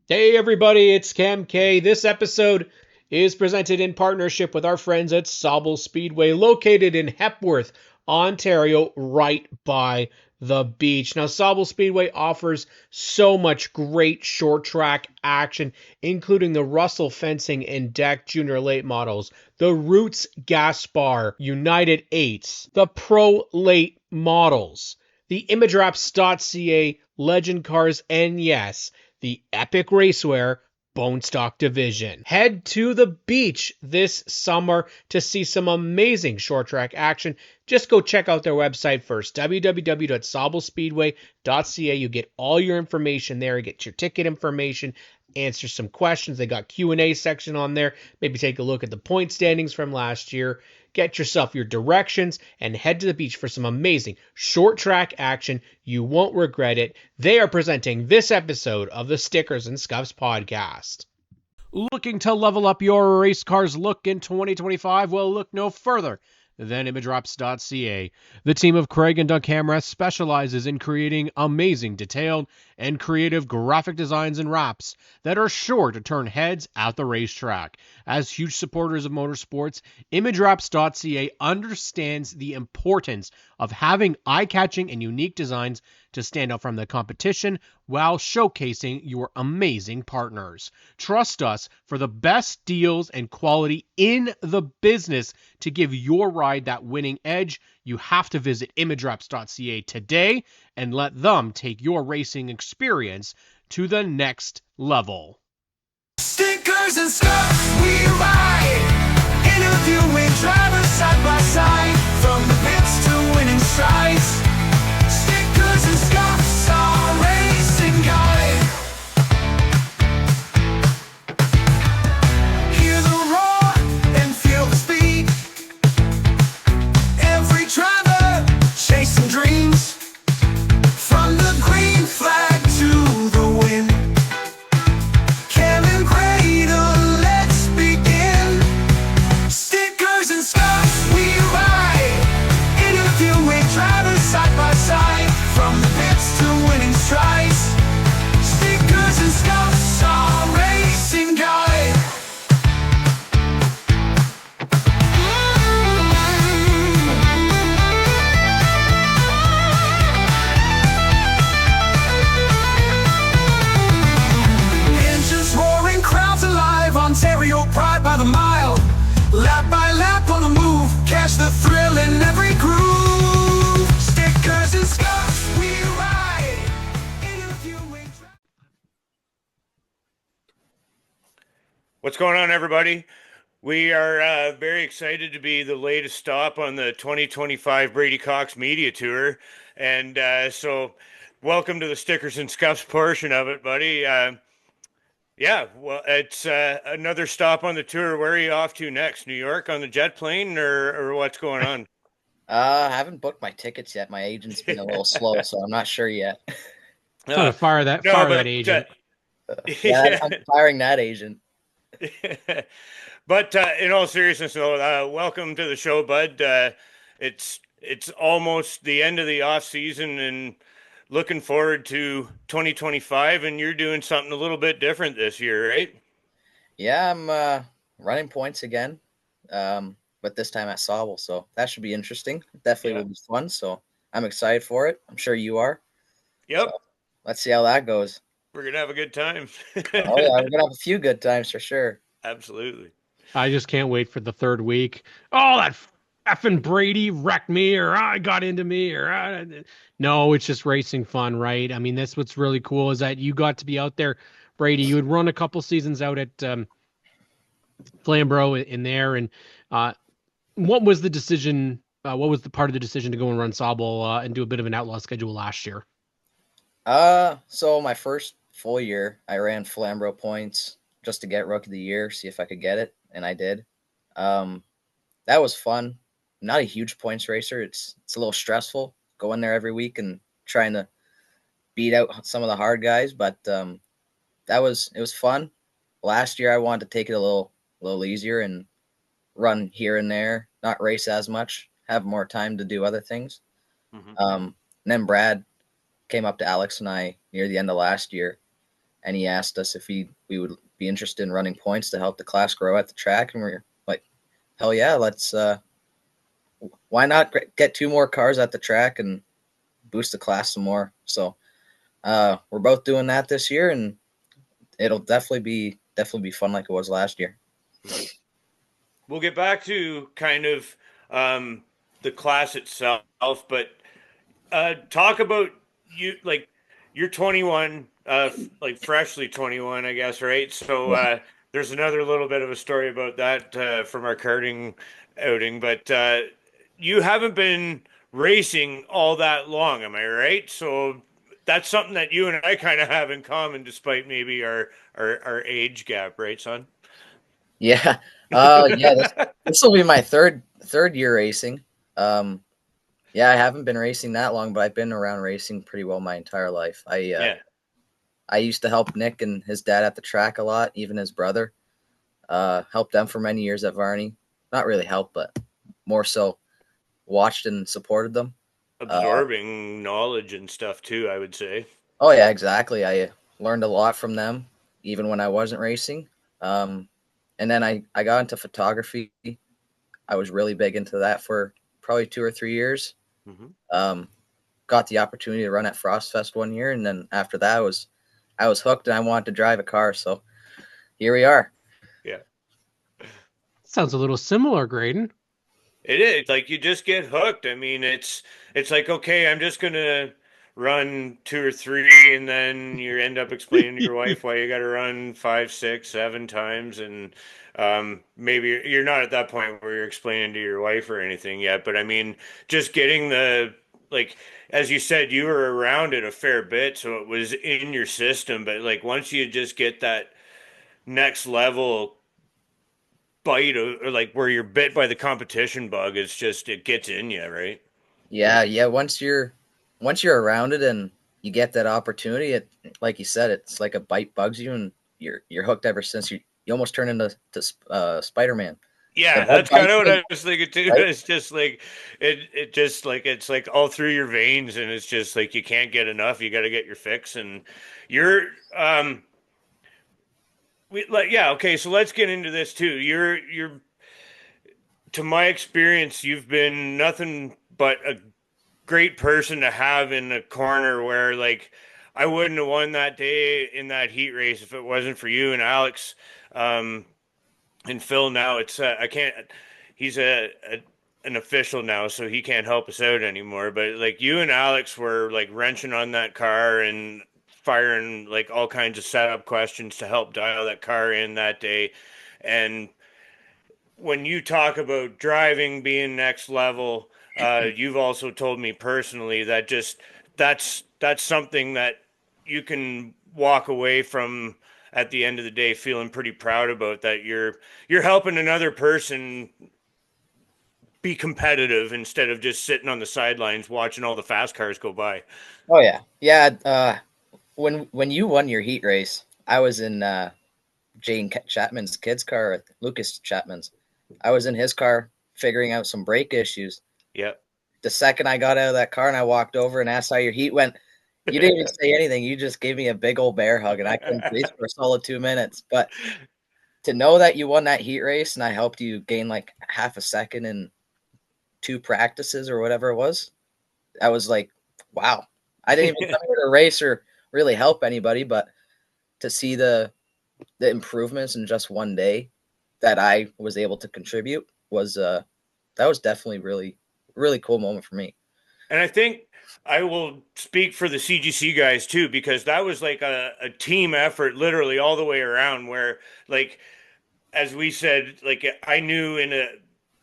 Hey everybody, it's Cam K. This episode is presented in partnership with our friends at Sauble Speedway, located in Hepworth, Ontario, right by the beach. Now, Sauble Speedway offers so much great short track action, including the Russell Fencing and Deck Junior Late models, the Roots Gaspar United 8s, the Pro Late models, the Imagewraps.ca Legend cars, and yes, the Epic Racewear Bone Stock division. Head to the beach this summer to see some amazing short track action. Just go check out their website first, www.saublespeedway.ca. You get all your information there. You get your ticket information, answer some questions. They got Q&A section on there. Maybe take a look at the point standings from last year. Get yourself your directions and head to the beach for some amazing short track action. You won't regret it. They are presenting this episode of the Stickers and Scuffs podcast. Looking to level up your race cars look in 2025? Well, look no further than Imagewraps.ca. The team of Craig and Doug Hamrath specializes in creating amazing, detailed, and creative graphic designs and wraps that are sure to turn heads at the racetrack. As huge supporters of motorsports, Imagewraps.ca understands the importance of having eye-catching and unique designs to stand out from the competition while showcasing your amazing partners. Trust us for the best deals and quality in the business to give your ride that winning edge. You have to visit imagewraps.ca today and let them take your racing experience to the next level. Stickers and Scuffs, we ride, interviewing drivers side by side, from the pits to winning strides. Stickers and Scuffs, our racing guide. Hear the roar and feel the speed. Every driver chasing dreams, from the green flag to the win. Cam and Graydon, let's begin. Stickers and Scuffs, we ride, interviewing drivers side by side, from the pits to winning strides. Stickers and Scuffs, our racing guide. Engines roaring, crowds alive, Ontario pride by the mile. Lap by lap on the move, catch the thrill in every groove. Stickers and Scuffs, we ride, interviewing. What's going on, everybody? We are very excited to be the latest stop on the 2025 Brady Cox Media Tour. And so welcome to the Stickers and Scuffs portion of it, buddy. Yeah, well, it's another stop on the tour. Where are you off to next? New York on the jet plane, or what's going on? I haven't booked my tickets yet. My agent's been a little slow, so I'm not sure yet. Trying to fire that agent. Yeah, I'm firing that agent. But in all seriousness, though, welcome to the show, bud. It's almost the end of the off season, and looking forward to 2025. And you're doing something a little bit different this year, right? Yeah, I'm running points again, but this time at Sauble, so that should be interesting. Definitely will be fun. So I'm excited for it. I'm sure you are. Yep. So let's see how that goes. We're gonna have a good time. Oh yeah, we're gonna have a few good times for sure. Absolutely. I just can't wait for the third week. Oh, that effing Brady wrecked me, or I got into me, or no, it's just racing fun, right? I mean, that's what's really cool is that you got to be out there, Brady. You had run a couple seasons out at Flamborough in there, and what was the decision? What was the part of the decision to go and run Sauble and do a bit of an outlaw schedule last year? So my first full year, I ran Flamborough points just to get Rookie of the Year, see if I could get it, and I did. That was fun. I'm not a huge points racer. It's a little stressful going there every week and trying to beat out some of the hard guys, but it was fun. Last year I wanted to take it a little easier and run here and there, not race as much, have more time to do other things. Mm-hmm. And then Brad came up to Alex and I near the end of last year and he asked us if we would be interested in running points to help the class grow at the track, and we're like, hell yeah, let's why not get 2 more cars at the track and boost the class some more. So we're both doing that this year, and it'll definitely be fun like it was last year. We'll get back to kind of the class itself, but talk about you, like, you're 21, like freshly 21, I guess, right? So there's another little bit of a story about that from our karting outing, but you haven't been racing all that long, am I right? So that's something that you and I kind of have in common, despite maybe our age gap, right, son? Yeah. Yeah, this will be my third year racing. Yeah, I haven't been racing that long, but I've been around racing pretty well my entire life. Yeah. I used to help Nick and his dad at the track a lot, even his brother. Helped them for many years at Varney. Not really helped, but more so watched and supported them. Absorbing knowledge and stuff too, I would say. Oh yeah, exactly. I learned a lot from them, even when I wasn't racing. And then I got into photography. I was really big into that for probably 2 or 3 years. Got the opportunity to run at Frostfest one year, and then after that, I was hooked, and I wanted to drive a car. So here we are. Yeah. Sounds a little similar, Graydon. It is like you just get hooked. I mean, it's like, okay, I'm just gonna run 2 or 3, and then you end up explaining to your wife why you got to run 5, 6, 7 times, and maybe you're not at that point where you're explaining to your wife or anything yet. But I mean, just getting the, like, as you said, you were around it a fair bit, so it was in your system. But like once you just get that next level bite, or like where you're bit by the competition bug, it's just, it gets in you, right? Yeah. Once you're around it and you get that opportunity, it, like you said, it's like a bite bugs you, and you're hooked ever since. You almost turn into Spider-Man. The Yeah, bug that's kind bites of what you, I was thinking too. right? It's just like it just like it's like all through your veins, and it's just like you can't get enough. You got to get your fix, and you're we like, yeah, okay. So let's get into this too. You're to my experience, you've been nothing but a great person to have in the corner, where like I wouldn't have won that day in that heat race if it wasn't for you and Alex. Um, and Phil now, it's I can't. He's an official now, so he can't help us out anymore. But like you and Alex were like wrenching on that car and firing like all kinds of setup questions to help dial that car in that day. And when you talk about driving being next level, you've also told me personally that just that's something that you can walk away from at the end of the day feeling pretty proud about, that you're helping another person be competitive instead of just sitting on the sidelines watching all the fast cars go by. Oh yeah. When you won your heat race, I was in Jane Chapman's kid's car, Lucas Chapman's. I was in his car figuring out some brake issues. Yeah. The second I got out of that car and I walked over and asked how your heat went, you didn't even say anything. You just gave me a big old bear hug, and I couldn't breathe for a solid 2 minutes. But to know that you won that heat race and I helped you gain like half a second in 2 practices or whatever it was, I was like, wow. I didn't even come here to race or really help anybody, but to see the improvements in just one day that I was able to contribute was that was definitely really cool moment for me. And I think I will speak for the CGC guys too, because that was like a team effort, literally all the way around, where like, as we said, like I knew in a,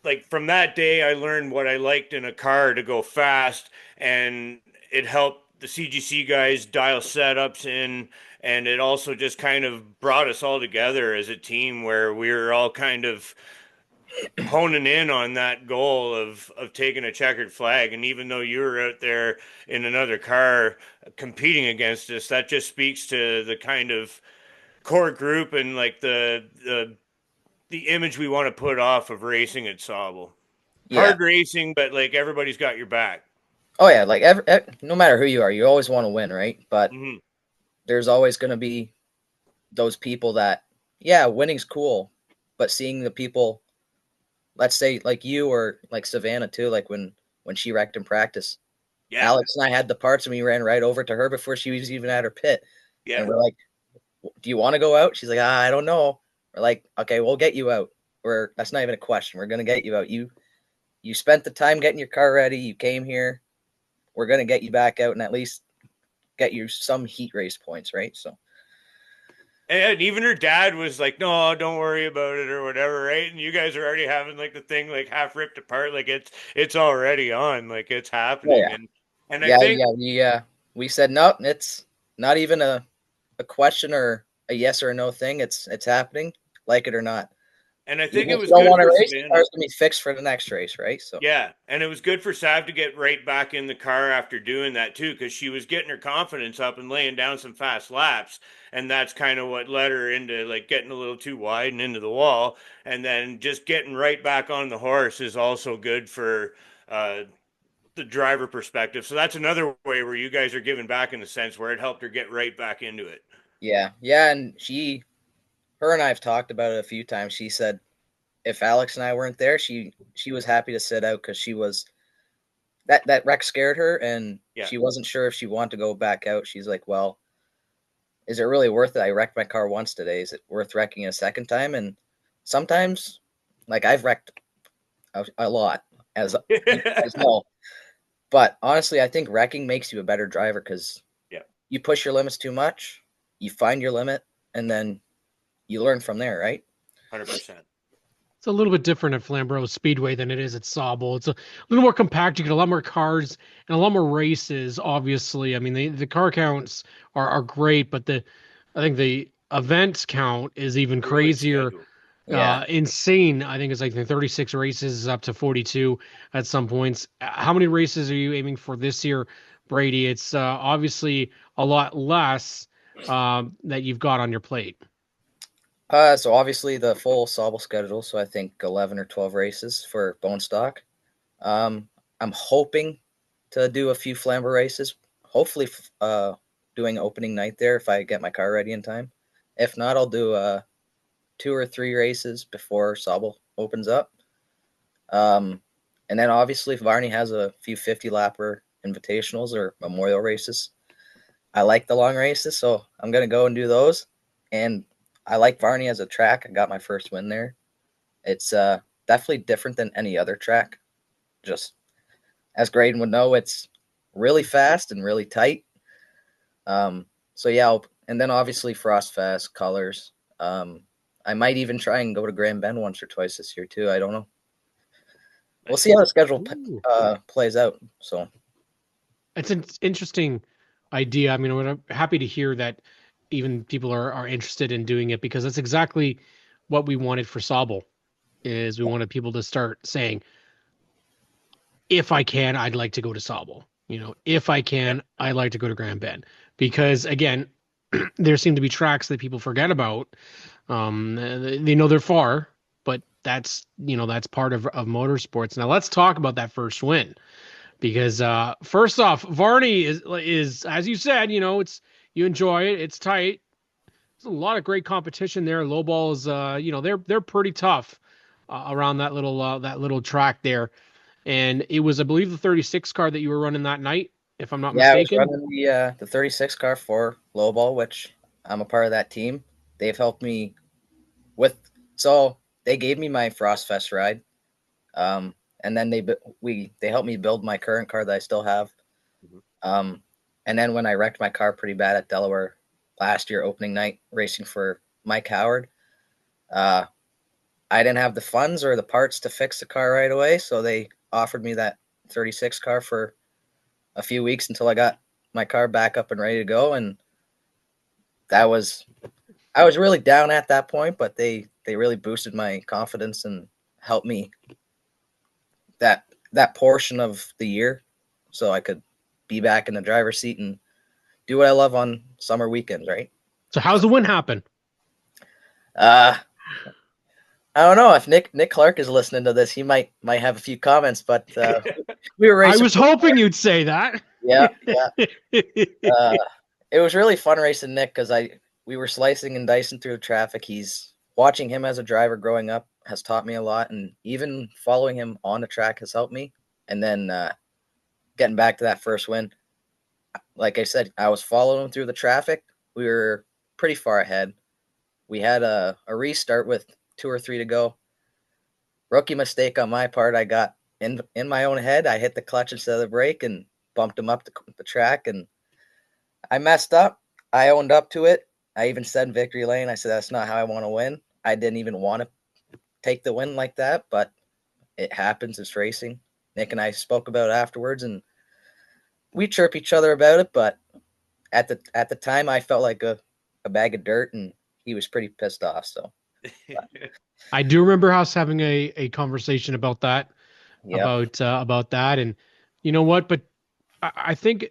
like from that day, I learned what I liked in a car to go fast, and it helped the CGC guys dial setups in, and it also just kind of brought us all together as a team where we were all kind of honing in on that goal of taking a checkered flag. And even though you were out there in another car competing against us, that just speaks to the kind of core group and like the image we want to put off of racing at Sauble. Yeah. Hard racing, but like everybody's got your back. Oh yeah, like no matter who you are, you always want to win, right? But Mm-hmm. there's always going to be those people that, yeah, winning's cool, but seeing the people, let's say like you or like Savannah too, like when she wrecked in practice, Yeah. Alex and I had the parts and we ran right over to her before she was even at her pit. Yeah. And we're like, do you want to go out? She's like, I don't know. We're like, okay, we'll get you out. That's not even a question. We're going to get you out. You spent the time getting your car ready. You came here. We're going to get you back out and at least get you some heat race points, right? So. And even her dad was like, no, don't worry about it or whatever, right? And you guys are already having like the thing like half ripped apart, like it's already on, like it's happening. Yeah. And I think we said no, it's not even a question or a yes or a no thing. It's happening, like it or not. And I think Even it was if you don't good want to for race, the Savannah. car's gonna be fixed for the next race, right? So Yeah, and it was good for Sav to get right back in the car after doing that too, because she was getting her confidence up and laying down some fast laps, and that's kind of what led her into like getting a little too wide and into the wall, and then just getting right back on the horse is also good for the driver perspective. So that's another way where you guys are giving back in the sense where it helped her get right back into it. yeah, and her and I have talked about it a few times. She said if Alex and I weren't there, she was happy to sit out because she was that wreck scared her and she wasn't sure if she wanted to go back out. She's like, well, is it really worth it? I wrecked my car once today. Is it worth wrecking a second time? And sometimes, like I've wrecked a lot, as you guys know. But honestly, I think wrecking makes you a better driver because you push your limits too much, you find your limit, and then you learn from there, right? 100%. It's a little bit different at Flamborough Speedway than it is at Sauble. It's a little more compact. You get a lot more cars and a lot more races, obviously. I mean, the car counts are great, but I think the events count is even crazier. Insane. I think it's like the 36 races up to 42 at some points. How many races are you aiming for this year, Brady? It's obviously a lot less that you've got on your plate. So obviously the full Sauble schedule. So I think 11 or 12 races for Bone Stock. I'm hoping to do a few Flamborough races. Hopefully, doing opening night there if I get my car ready in time. If not, I'll do 2 or 3 races before Sauble opens up. And then obviously Varney has a few 50-lapper invitationals or memorial races. I like the long races, so I'm going to go and do those. And I like Varney as a track. I got my first win there. It's definitely different than any other track. Just as Graydon would know, it's really fast and really tight. So yeah, and then obviously Frost Fest, Colors. I might even try and go to Grand Bend once or twice this year too. I don't know. We'll see how the schedule plays out. So it's an interesting idea. I mean, I'm happy to hear that even people are interested in doing it because that's exactly what we wanted for Sauble. Is we wanted people to start saying, if I can, I'd like to go to Sauble. If I can, I'd like to go to Grand Bend. Because again, there seem to be tracks that people forget about. They know they're far, but that's part of motorsports. Now let's talk about that first win. Because first off, Varney is as you said, it's you enjoy it. It's tight. There's a lot of great competition there. Low balls, they're pretty tough around that little track there. And it was, I believe, the 36 car that you were running that night, if I'm not mistaken. I was running the 36 car for low ball, which I'm a part of that team. They've helped me so they gave me my Frost Fest ride. And then they helped me build my current car that I still have. And then when I wrecked my car pretty bad at Delaware last year, opening night, racing for Mike Howard, I didn't have the funds or the parts to fix the car right away. So they offered me that 36 car for a few weeks until I got my car back up and ready to go. And I was really down at that point, but they really boosted my confidence and helped me that portion of the year so I could be back in the driver's seat and do what I love on summer weekends, right? So how's the win happen? I don't know if Nick Clark is listening to this. He might have a few comments, but we were racing. I was hoping you'd say that. Yeah. It was really fun racing Nick because we were slicing and dicing through the traffic. He's watching him as a driver growing up has taught me a lot, and even following him on the track has helped me. And then getting back to that first win, like I said, I was following him through the traffic. We were pretty far ahead. We had a restart with 2 or 3 to go. Rookie mistake on my part. I got in my own head. I hit the clutch instead of the brake and bumped him up the track, and I messed up. I owned up to it. I even said in victory lane, I said, that's not how I want to win. I didn't even want to take the win like that, but it happens. It's racing. Nick and I spoke about it afterwards, and we chirp each other about it, but at the time I felt like a bag of dirt, and he was pretty pissed off. So I do remember us having a conversation about that, yeah. about that, and you know what? But I think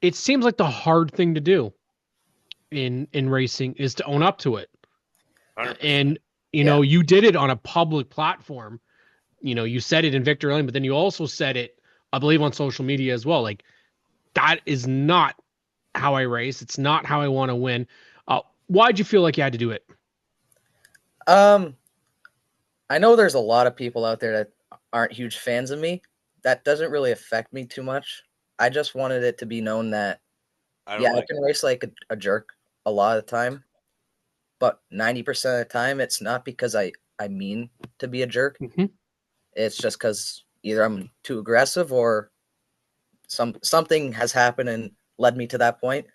it seems like the hard thing to do in racing is to own up to it. 100%. And you know, you did it on a public platform. You know, you said it in Victory Lane, but then you also said it, I believe, on social media as well. Like, that is not how I race. It's not how I want to win. Why'd you feel like you had to do it? I know there's a lot of people out there that aren't huge fans of me. That doesn't really affect me too much. I just wanted it to be known that I can race like a jerk a lot of the time, but 90% of the time it's not because I mean to be a jerk. Mm-hmm. It's just because either I'm too aggressive or something has happened and led me to that point.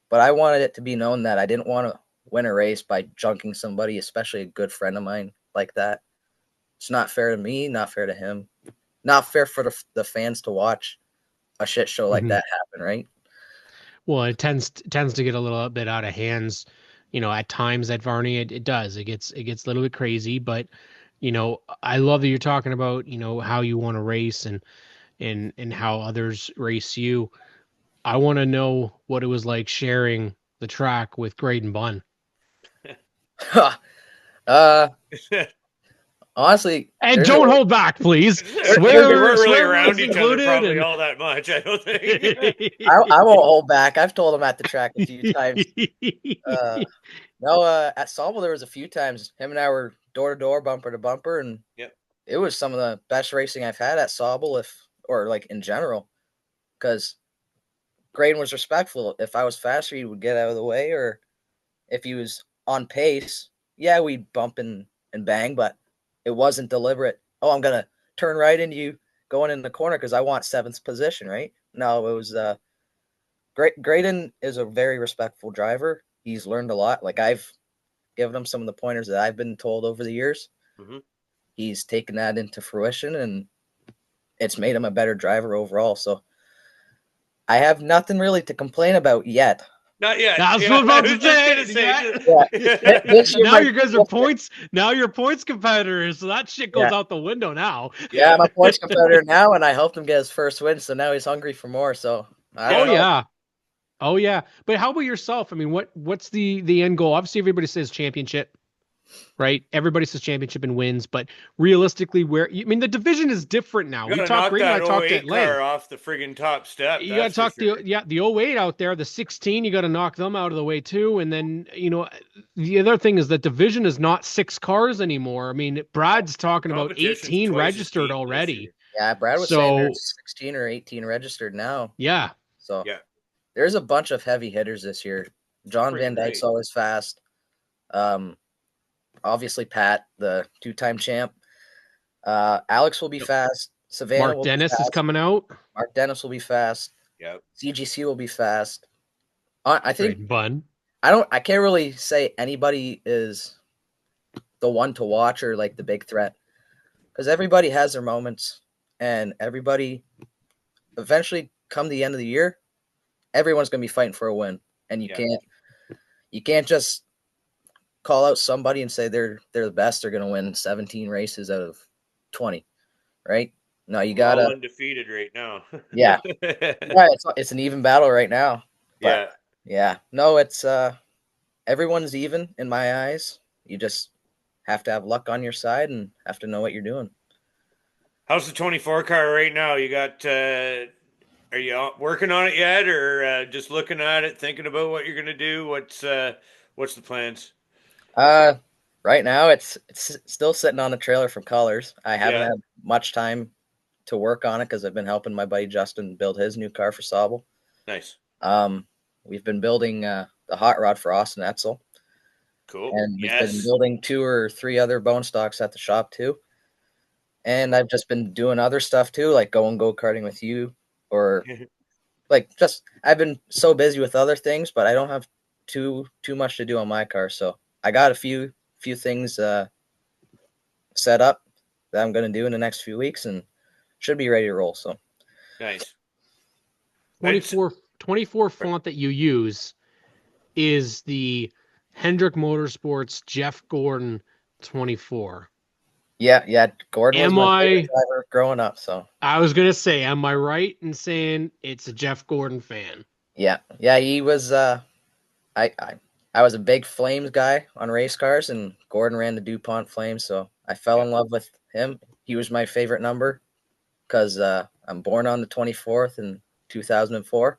But I wanted it to be known that I didn't want to win a race by junking somebody, especially a good friend of mine like that. It's not fair to me, not fair to him, not fair for the fans to watch a shit show like that happen, right? Well, it tends to get a little bit out of hands, you know, at times at Varney. It does. It gets a little bit crazy, but you know, I love that you're talking about, you know, how you want to race and how others race you. I want to know what it was like sharing the track with Graydon Bunn. Honestly, And don't hold back, please. Swear, we weren't really swear around words each other included, probably and- all that much, I don't think. I won't hold back. I've told him at the track a few times. At Sauble there was a few times him and I were door to door, bumper to bumper, and it was some of the best racing I've had at Sauble, or like in general, because Graydon was respectful. If I was faster, he would get out of the way, or if he was on pace, we'd bump and bang, but it wasn't deliberate. Oh, I'm gonna turn right into you going in the corner because I want 7th position, right? No, it was Graydon is a very respectful driver. He's learned a lot. Like, I've given him some of the pointers that I've been told over the years. Mm-hmm. He's taken that into fruition, and it's made him a better driver overall. So I have nothing really to complain about yet. Not yet. That's what I'm about to say. Now you guys are points. Now you're points competitors, so that shit goes out the window now. Yeah, I'm a points competitor now, and I helped him get his first win, so now he's hungry for more. So Oh yeah. But how about yourself? I mean, what's the end goal? Obviously, everybody says championship, right? Everybody says championship and wins, but realistically, the division is different now. We talked Grady, I talked at length. Off the friggin' top step. You got to talk the 08 out there, the 16. You got to knock them out of the way too. And then the other thing is that division is not 6 cars anymore. I mean, Brad's talking about 18 registered already. Yeah, Brad was saying there's 16 or 18 registered now. Yeah. So there's a bunch of heavy hitters this year. John Van Dyke's always fast. Obviously, Pat, the 2-time champ. Alex will be fast. Savannah Mark Dennis is coming out. Mark Dennis will be fast. Yep. CGC will be fast. I think Bun. I can't really say anybody is the one to watch or like the big threat, because everybody has their moments, and everybody eventually come the end of the year, everyone's going to be fighting for a win, and you can't just call out somebody and say they're the best. They're going to win 17 races out of 20, right? No, you got to undefeated right now. Yeah, it's an even battle right now. But no, it's everyone's even in my eyes. You just have to have luck on your side and have to know what you're doing. How's the 24 car right now? You got Are you working on it yet, or just looking at it, thinking about what you're gonna do? What's the plans? Uh, right now it's still sitting on the trailer from Colors. I haven't Yeah, had much time to work on it because I've been helping my buddy Justin build his new car for Sauble. nice, Um, we've been building the hot rod for Austin Etzel, cool. and we've been Yes. building 2 or 3 other bone stocks at the shop too. And I've just been doing other stuff too, like going go karting with you, or like just I've been so busy with other things, but I don't have too much to do on my car. So I got a few things set up that I'm going to do in the next few weeks, and should be ready to roll. So Nice. It's 24 font that you use is the Hendrick Motorsports Jeff Gordon 24. yeah, Gordon was Am my favorite I driver growing up. So I was gonna say, am I right in saying it's a Jeff Gordon fan? yeah, he was. I, I I was a big Flames guy on race cars, and Gordon ran the DuPont Flames, so I fell yeah, in love with him. He was my favorite number because I'm born on the 24th in 2004.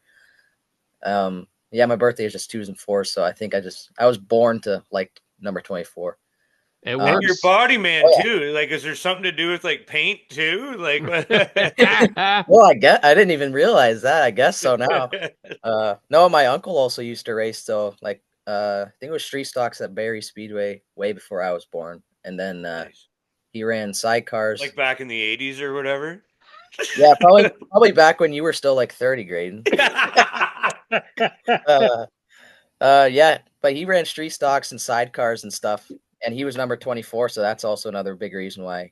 Yeah, my birthday is just 2s and 4s, so I think I was born to like number 24. It and your works. body man Oh too. Like, is there something to do with like paint too? Like, yeah, well, I didn't even realize that. I guess so now. No, my uncle also used to race, so like I think it was street stocks at Barry Speedway way before I was born, and then nice. he ran sidecars. Like back in the '80s or whatever. Yeah, probably back when you were still like 30, Graydon. Uh, yeah, but he ran street stocks and sidecars and stuff, and he was number 24, so that's also another big reason why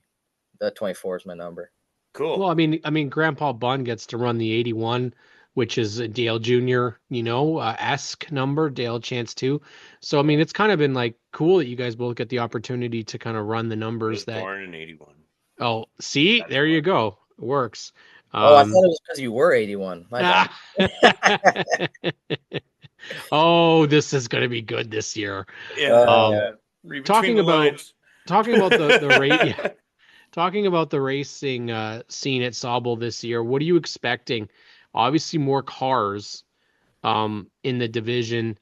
the 24 is my number. Cool. Well, I mean, Grandpa Bun gets to run the 81, which is a Dale Jr., esque number, Dale Chance too. So, I mean, it's kind of been like cool that you guys both get the opportunity to kind of run the I numbers was that, born in '81. oh, see, That's there why. you go. It works. Oh, I thought Um, it was because you were 81. My bad. ah. Oh, this is going to be good this year. Yeah, Um, yeah. Read between talking the about lines. talking about the rate, yeah, talking about the racing scene at Sauble this year. What are you expecting? Obviously, more cars in the division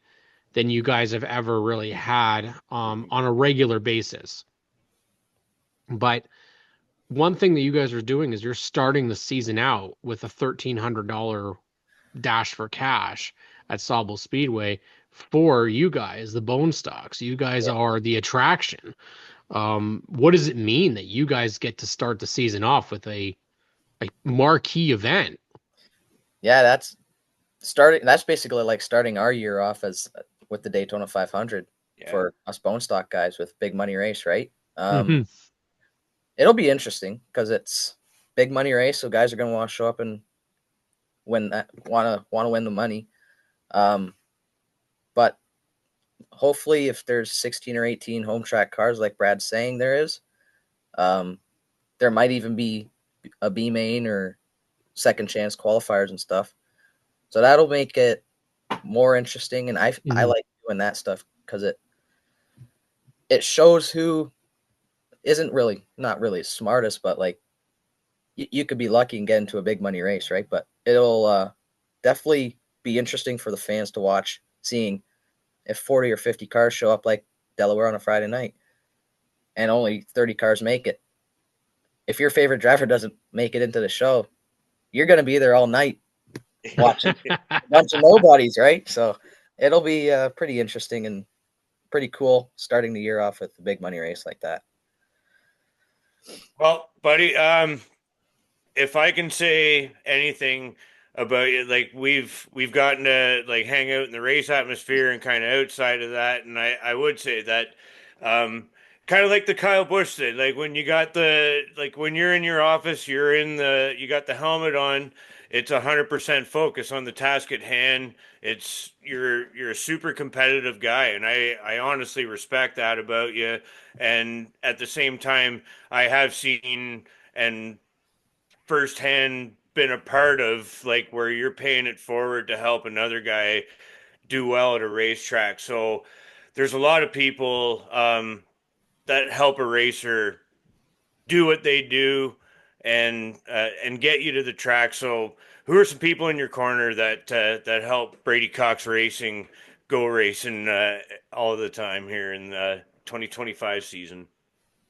than you guys have ever really had on a regular basis. But one thing that you guys are doing is you're starting the season out with a $1,300 dash for cash at Sauble Speedway for you guys, the bone stocks. You guys Yeah, are the attraction. What does it mean that you guys get to start the season off with a marquee event? yeah, that's starting. That's basically like starting our year off as with the Daytona 500 Yeah. for us bone stock guys with big money race, right? Hmm. It'll be interesting because it's big money race, so guys are going to want to show up and win that, want to win the money. Um, but hopefully, if there's 16 or 18 home track cars like Brad's saying there is, um, there might even be a B main or second chance qualifiers and stuff. So that'll make it more interesting, and I Hmm. like doing that stuff because it shows who isn't really not really smartest, but like you could be lucky and get into a big money race, right? But it'll definitely be interesting for the fans to watch, seeing if 40 or 50 cars show up like Delaware on a Friday night and only 30 cars make it. If your favorite driver doesn't make it into the show, you're going to be there all night watching a bunch of nobodies, right? So it'll be pretty interesting and pretty cool starting the year off with a big money race like that. Well, buddy, if I can say anything about it, like we've gotten to like hang out in the race atmosphere and kind of outside of that, and I would say that um kind of like the Kyle Busch said, like when you got the like when you're in your office, you got the helmet on, it's 100% focus on the task at hand. It's you're a super competitive guy, and I honestly respect that about you. And at the same time, I have seen and firsthand been a part of like where you're paying it forward to help another guy do well at a racetrack. So there's a lot of people that help a racer do what they do and get you to the track. So who are some people in your corner that help Brady Cox Racing go racing all the time here in the 2025 season?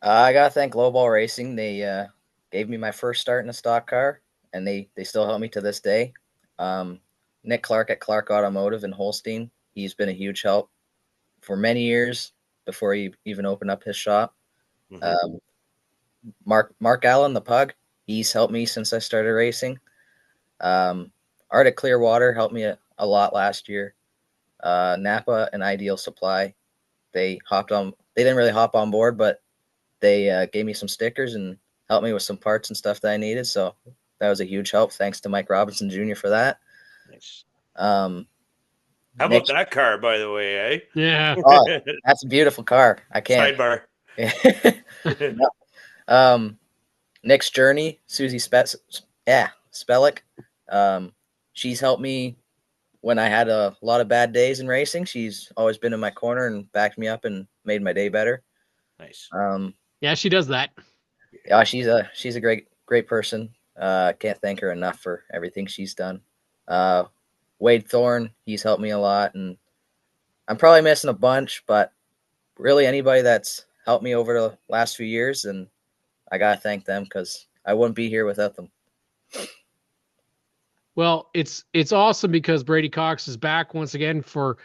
I gotta thank Lowball Racing. They gave me my first start in a stock car, and they still help me to this day. Nick Clark at Clark Automotive in Holstein. He's been a huge help for many years before he even opened up his shop. Mhm. Mark Allen, the Pug, he's helped me since I started racing. Arctic Clearwater helped me a lot last year. Napa and Ideal Supply, they hopped on. They didn't really hop on board, but they gave me some stickers and helped me with some parts and stuff that I needed. So that was a huge help. Thanks to Mike Robinson Jr. for that. Nice. Um, How Nick, about that car, by the way, Yeah. oh, that's a beautiful car. I can't. Sidebar. No. Nick's Journey, Susie Spellick. She's helped me when I had a lot of bad days in racing. She's always been in my corner and backed me up and made my day better. Nice. Yeah, she does that. Yeah, she's a great person. Can't thank her enough for everything she's done. Wade Thorne, he's helped me a lot, and I'm probably missing a bunch, but really anybody that's helped me over the last few years, and I gotta thank them because I wouldn't be here without them. Well, it's awesome because Brady Cox is back once again for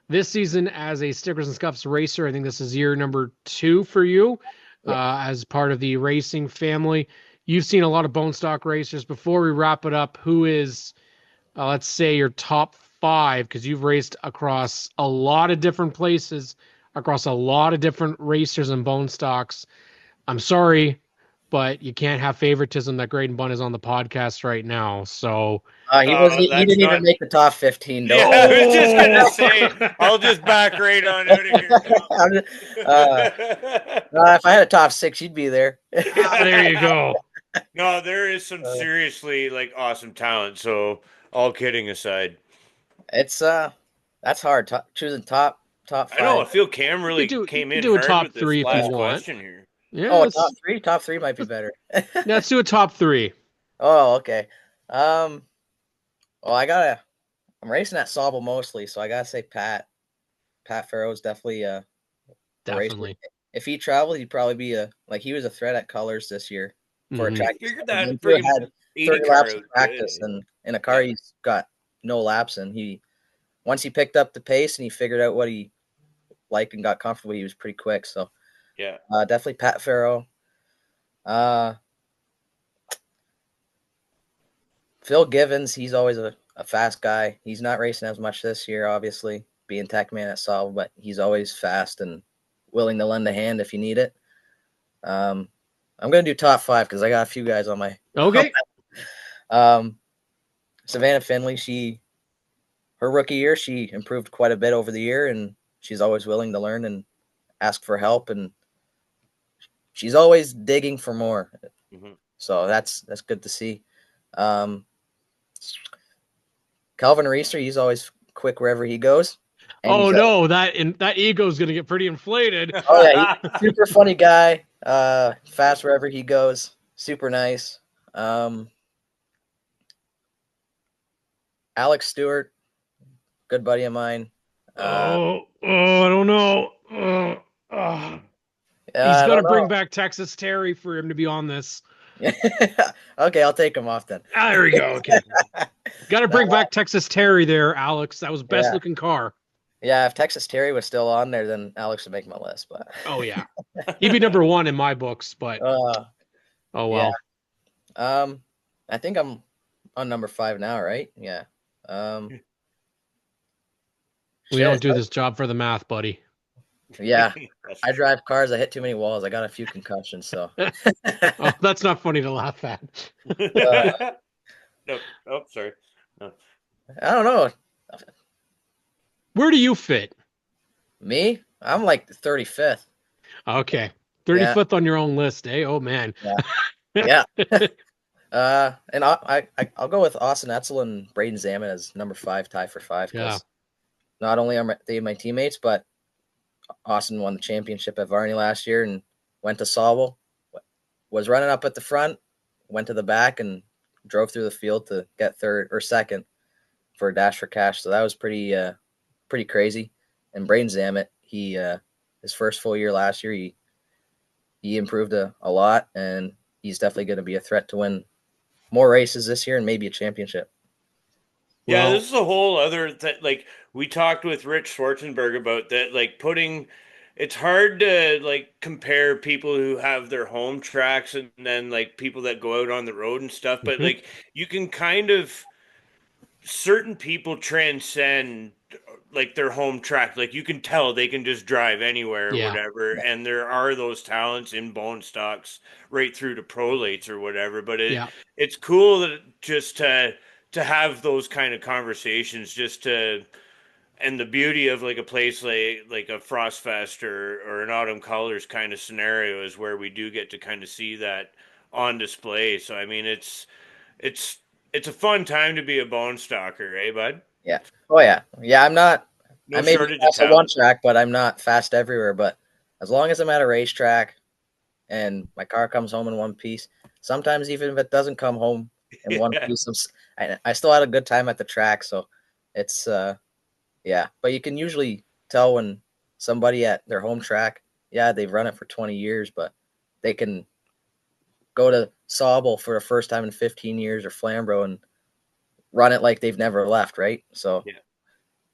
this season as a Stickers and Scuffs racer. I think this is year number 2 for you as part of the racing family. You've seen a lot of bone stock racers. Before we wrap it up, who is, let's say, your top 5? Because you've raced across a lot of different places, across a lot of different racers and bone stocks. I'm sorry, but you can't have favoritism that Graydon Bunn is on the podcast right now. So He didn't even make the top 15. Yeah, I was just gonna say, I'll just back right on out of here. If I had a top 6, you'd be there. there you go. No, there is some seriously awesome talent. So all kidding aside, It's that's hard. Choosing top 5. I know I feel Cam really came in hard top with this 3 if last you want. question here. Yeah, top three might be better. let's do a top 3. Oh, okay. Well, I'm racing at Sauble mostly, so I gotta say Pat Farrow is definitely Definitely. If he traveled, he'd probably be he was a threat at colors this year for a track. He figured that He friggin' had 80 30 car laps out of practice, good. and in a car he's got no laps in. Once he picked up the pace and he figured out what he liked and got comfortable, he was pretty quick. So Yeah. definitely Pat Farrow. Phil Givens, he's always a fast guy. He's not racing as much this year, obviously, being tech man at Sauble, but he's always fast and willing to lend a hand if you need it. I'm going to do top 5 because I got a few guys on my. Okay. Savannah Finley, her rookie year, she improved quite a bit over the year, and she's always willing to learn and ask for help, and she's always digging for more. Mm-hmm. So that's good to see. Calvin Reeser, he's always quick wherever he goes. Oh no, that ego is going to get pretty inflated. Oh yeah, he's a super funny guy. Fast wherever he goes. Super nice. Alex Stewart, good buddy of mine. I don't know. He's got to bring back Texas Terry for him to be on this. Okay, I'll take him off then. There we go. Okay. Got to bring back Texas Terry there, Alex. That was best looking car. Yeah, if Texas Terry was still on there, then Alex would make my list. But oh yeah, he'd be number 1 in my books. But oh well. Yeah. I think I'm on number 5 now, right? Yeah. We don't do this job for the math, buddy. Yeah, I drive cars. I hit too many walls. I got a few concussions, so. Oh, that's not funny to laugh at. No. Oh, sorry. No. I don't know. Where do you fit? Me? I'm like the 35th. Okay. 35th on your own list, eh? Oh, man. Yeah. And I'll go with Austin Etzel and Braden Zaman as number 5, tie for 5. Yeah. Not only are they my teammates, but Austin won the championship at Varney last year and went to Sauble, was running up at the front, went to the back and drove through the field to get third or second for a Dash for Cash. So that was pretty crazy. And Braden Zammit, he his first full year last year, he improved a lot, and he's definitely going to be a threat to win more races this year and maybe a championship. Yeah, Well, this is a whole other like we talked with Rich Schwarzenberg about that, like it's hard to like compare people who have their home tracks and then like people that go out on the road and stuff, but mhm. like you can kind of certain people transcend like their home track. Like you can tell they can just drive anywhere or Yeah. whatever. And there are those talents in bone stocks right through to prolates or whatever. But Yeah. it's cool that just to have those kind of conversations, just to and the beauty of like a place like a Frostfest or an Autumn Colors kind of scenario is where we do get to kind of see that on display. So I mean it's it's a fun time to be a bone stalker, eh, bud? Yeah. Oh yeah. Yeah. I No may be shortage of fast at one talent. track, but I'm not fast everywhere. But as long as I'm at a racetrack and my car comes home in one piece, sometimes even if it doesn't come home in one Yeah. piece, I still had a good time at the track. So it's, yeah. But you can usually tell when somebody at their home track, yeah, they've run it for 20 years, but they can go to Sauble for the first time in 15 years or Flambro and run it like they've never left, right? So Yeah.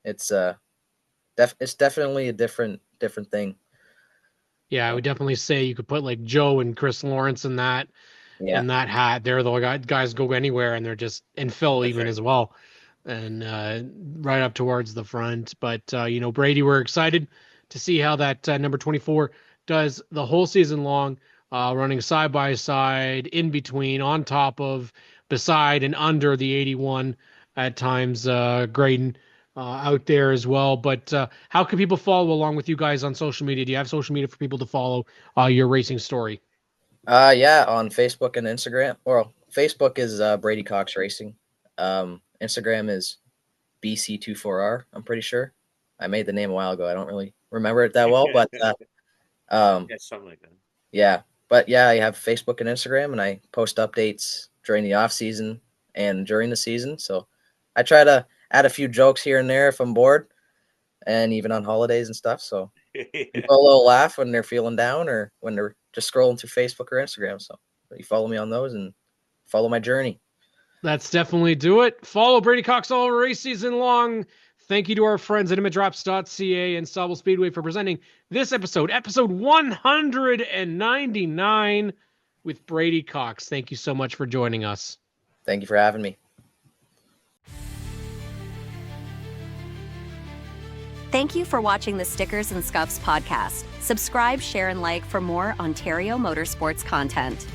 it's it's definitely a different thing. Yeah, I would definitely say you could put like Joe and Chris Lawrence Yeah, in that hat. They're the guys go anywhere, and they're just and Phil That's even right. as well, and right up towards the front. But Brady, we're excited to see how that number 24 does the whole season long, running side by side, in between, on top of, beside, and under the 81 at times. Graydon. Out there as well, but how can people follow along with you guys on social media? Do you have social media for people to follow your racing story? yeah, on Facebook and Instagram. Well, Facebook is Brady Cox Racing. Instagram is BC24R. I'm pretty sure. I made the name a while ago. I don't really remember it that well, but um, Yeah, something like that. yeah. But yeah, I have Facebook and Instagram, and I post updates during the off season and during the season. So I try to add a few jokes here and there if I'm bored, and even on holidays and stuff. So Yeah. people a little laugh when they're feeling down or when they're just scrolling through Facebook or Instagram. So you follow me on those and follow my journey. Let's definitely do it. Follow Brady Cox all race season long. Thank you to our friends at Imagewraps.ca and Sauble Speedway for presenting this episode 199 with Brady Cox. Thank you so much for joining us. Thank you for having me. Thank you for watching the Stickers and Scuffs podcast. Subscribe, share, and like for more Ontario motorsports content.